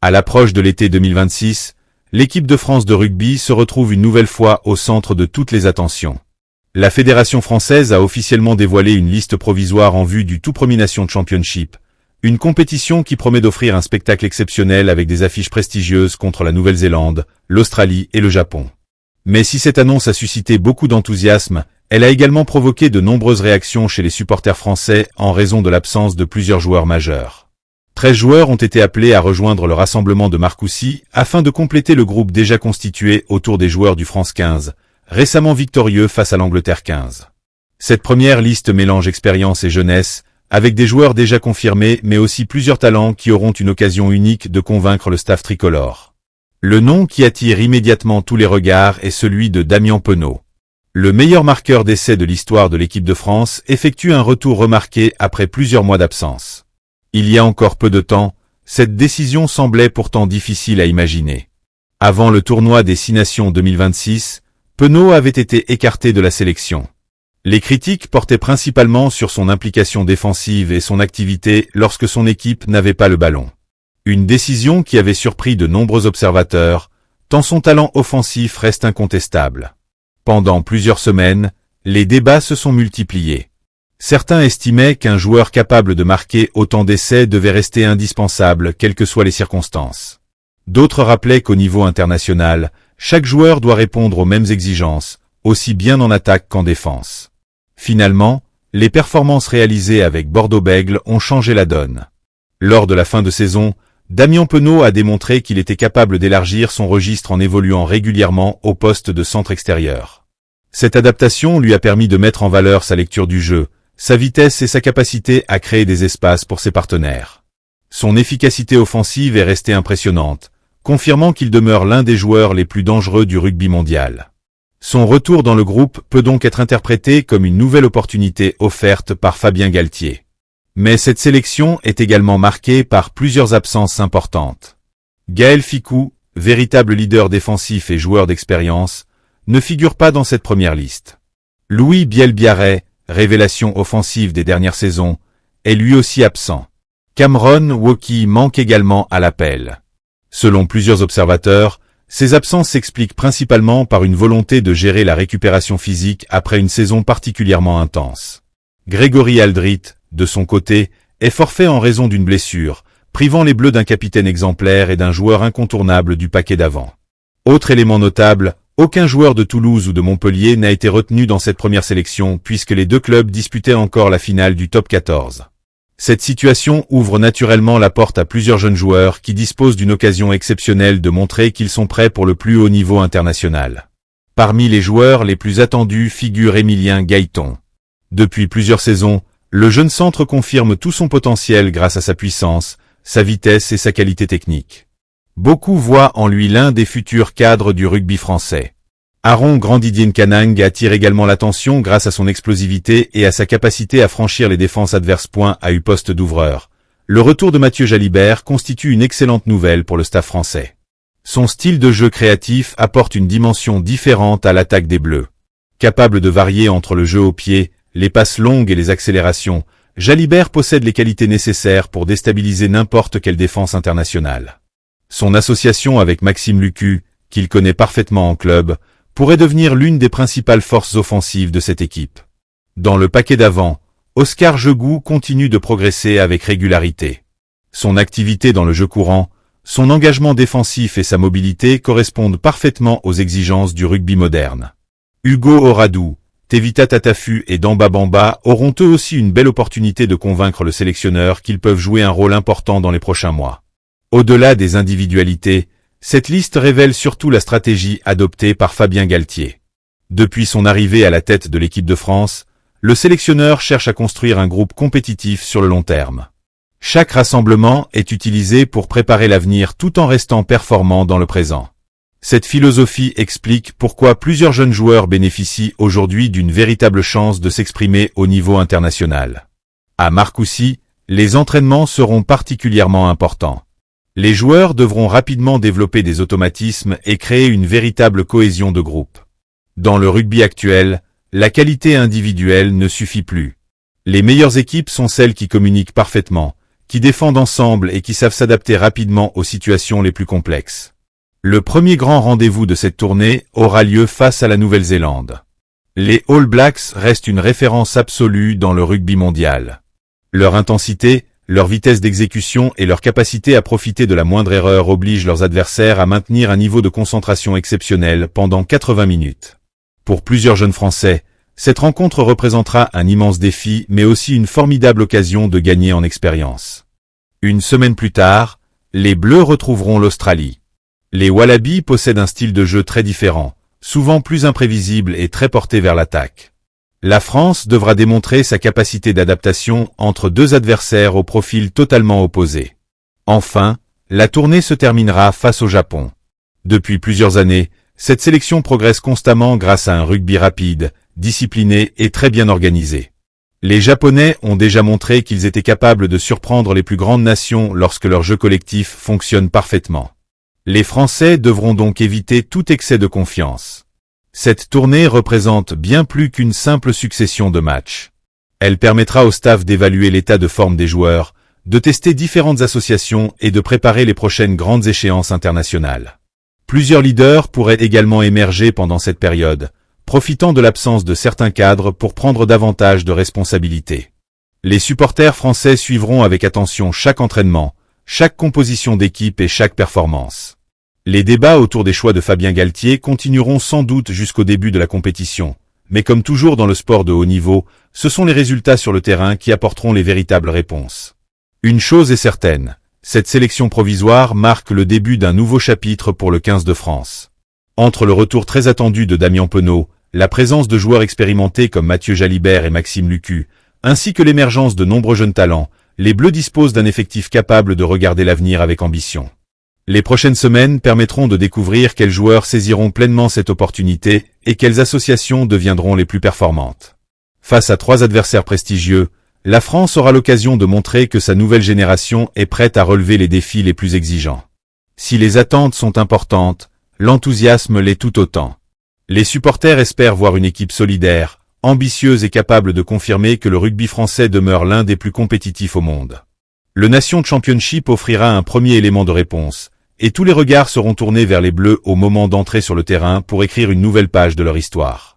À l'approche de l'été 2026, l'équipe de France de rugby se retrouve une nouvelle fois au centre de toutes les attentions. La Fédération française a officiellement dévoilé une liste provisoire en vue du tout premier Nation Championship, une compétition qui promet d'offrir un spectacle exceptionnel avec des affiches prestigieuses contre la Nouvelle-Zélande, l'Australie et le Japon. Mais si cette annonce a suscité beaucoup d'enthousiasme, elle a également provoqué de nombreuses réactions chez les supporters français en raison de l'absence de plusieurs joueurs majeurs. 13 joueurs ont été appelés à rejoindre le rassemblement de Marcoussis afin de compléter le groupe déjà constitué autour des joueurs du France 15, récemment victorieux face à l'Angleterre 15. Cette première liste mélange expérience et jeunesse, avec des joueurs déjà confirmés mais aussi plusieurs talents qui auront une occasion unique de convaincre le staff tricolore. Le nom qui attire immédiatement tous les regards est celui de Damien Penaud. Le meilleur marqueur d'essai de l'histoire de l'équipe de France effectue un retour remarqué après plusieurs mois d'absence. Il y a encore peu de temps, cette décision semblait pourtant difficile à imaginer. Avant le tournoi des 6 Nations 2026, Penaud avait été écarté de la sélection. Les critiques portaient principalement sur son implication défensive et son activité lorsque son équipe n'avait pas le ballon. Une décision qui avait surpris de nombreux observateurs, tant son talent offensif reste incontestable. Pendant plusieurs semaines, les débats se sont multipliés. Certains estimaient qu'un joueur capable de marquer autant d'essais devait rester indispensable quelles que soient les circonstances. D'autres rappelaient qu'au niveau international, chaque joueur doit répondre aux mêmes exigences, aussi bien en attaque qu'en défense. Finalement, les performances réalisées avec Bordeaux-Bègles ont changé la donne. Lors de la fin de saison, Damien Penaud a démontré qu'il était capable d'élargir son registre en évoluant régulièrement au poste de centre extérieur. Cette adaptation lui a permis de mettre en valeur sa lecture du jeu, sa vitesse et sa capacité à créer des espaces pour ses partenaires. Son efficacité offensive est restée impressionnante, confirmant qu'il demeure l'un des joueurs les plus dangereux du rugby mondial. Son retour dans le groupe peut donc être interprété comme une nouvelle opportunité offerte par Fabien Galtier. Mais cette sélection est également marquée par plusieurs absences importantes. Gaël Fickou, véritable leader défensif et joueur d'expérience, ne figure pas dans cette première liste. Louis Biel-Biarrey, révélation offensive des dernières saisons, est lui aussi absent. Cameron Woki manque également à l'appel. Selon plusieurs observateurs, ces absences s'expliquent principalement par une volonté de gérer la récupération physique après une saison particulièrement intense. Grégory Aldrit, de son côté, est forfait en raison d'une blessure, privant les Bleus d'un capitaine exemplaire et d'un joueur incontournable du paquet d'avant. Autre élément notable, aucun joueur de Toulouse ou de Montpellier n'a été retenu dans cette première sélection puisque les deux clubs disputaient encore la finale du top 14. Cette situation ouvre naturellement la porte à plusieurs jeunes joueurs qui disposent d'une occasion exceptionnelle de montrer qu'ils sont prêts pour le plus haut niveau international. Parmi les joueurs les plus attendus figure Émilien Gaëton. Depuis plusieurs saisons, le jeune centre confirme tout son potentiel grâce à sa puissance, sa vitesse et sa qualité technique. Beaucoup voient en lui l'un des futurs cadres du rugby français. Aaron Grandidier-Nkanang attire également l'attention grâce à son explosivité et à sa capacité à franchir les défenses adverses. À U poste d'ouvreur. Le retour de Mathieu Jalibert constitue une excellente nouvelle pour le staff français. Son style de jeu créatif apporte une dimension différente à l'attaque des Bleus. Capable de varier entre le jeu au pied, les passes longues et les accélérations, Jalibert possède les qualités nécessaires pour déstabiliser n'importe quelle défense internationale. Son association avec Maxime Lucu, qu'il connaît parfaitement en club, pourrait devenir l'une des principales forces offensives de cette équipe. Dans le paquet d'avant, Oscar Jegou continue de progresser avec régularité. Son activité dans le jeu courant, son engagement défensif et sa mobilité correspondent parfaitement aux exigences du rugby moderne. Hugo Oradou, Tevita Tatafu et Damba Bamba auront eux aussi une belle opportunité de convaincre le sélectionneur qu'ils peuvent jouer un rôle important dans les prochains mois. Au-delà des individualités, cette liste révèle surtout la stratégie adoptée par Fabien Galtier. Depuis son arrivée à la tête de l'équipe de France, le sélectionneur cherche à construire un groupe compétitif sur le long terme. Chaque rassemblement est utilisé pour préparer l'avenir tout en restant performant dans le présent. Cette philosophie explique pourquoi plusieurs jeunes joueurs bénéficient aujourd'hui d'une véritable chance de s'exprimer au niveau international. À Marcoussis, les entraînements seront particulièrement importants. Les joueurs devront rapidement développer des automatismes et créer une véritable cohésion de groupe. Dans le rugby actuel, la qualité individuelle ne suffit plus. Les meilleures équipes sont celles qui communiquent parfaitement, qui défendent ensemble et qui savent s'adapter rapidement aux situations les plus complexes. Le premier grand rendez-vous de cette tournée aura lieu face à la Nouvelle-Zélande. Les All Blacks restent une référence absolue dans le rugby mondial. Leur intensité, leur vitesse d'exécution et leur capacité à profiter de la moindre erreur obligent leurs adversaires à maintenir un niveau de concentration exceptionnel pendant 80 minutes. Pour plusieurs jeunes Français, cette rencontre représentera un immense défi mais aussi une formidable occasion de gagner en expérience. Une semaine plus tard, les Bleus retrouveront l'Australie. Les Wallabies possèdent un style de jeu très différent, souvent plus imprévisible et très porté vers l'attaque. La France devra démontrer sa capacité d'adaptation entre deux adversaires au profil totalement opposé. Enfin, la tournée se terminera face au Japon. Depuis plusieurs années, cette sélection progresse constamment grâce à un rugby rapide, discipliné et très bien organisé. Les Japonais ont déjà montré qu'ils étaient capables de surprendre les plus grandes nations lorsque leur jeu collectif fonctionne parfaitement. Les Français devront donc éviter tout excès de confiance. Cette tournée représente bien plus qu'une simple succession de matchs. Elle permettra au staff d'évaluer l'état de forme des joueurs, de tester différentes associations et de préparer les prochaines grandes échéances internationales. Plusieurs leaders pourraient également émerger pendant cette période, profitant de l'absence de certains cadres pour prendre davantage de responsabilités. Les supporters français suivront avec attention chaque entraînement, chaque composition d'équipe et chaque performance. Les débats autour des choix de Fabien Galtier continueront sans doute jusqu'au début de la compétition, mais comme toujours dans le sport de haut niveau, ce sont les résultats sur le terrain qui apporteront les véritables réponses. Une chose est certaine, cette sélection provisoire marque le début d'un nouveau chapitre pour le 15 de France. Entre le retour très attendu de Damien Penaud, la présence de joueurs expérimentés comme Mathieu Jalibert et Maxime Lucu, ainsi que l'émergence de nombreux jeunes talents, les Bleus disposent d'un effectif capable de regarder l'avenir avec ambition. Les prochaines semaines permettront de découvrir quels joueurs saisiront pleinement cette opportunité et quelles associations deviendront les plus performantes. Face à trois adversaires prestigieux, la France aura l'occasion de montrer que sa nouvelle génération est prête à relever les défis les plus exigeants. Si les attentes sont importantes, l'enthousiasme l'est tout autant. Les supporters espèrent voir une équipe solidaire, ambitieuse et capable de confirmer que le rugby français demeure l'un des plus compétitifs au monde. Le Nation Championship offrira un premier élément de réponse, et tous les regards seront tournés vers les Bleus au moment d'entrer sur le terrain pour écrire une nouvelle page de leur histoire.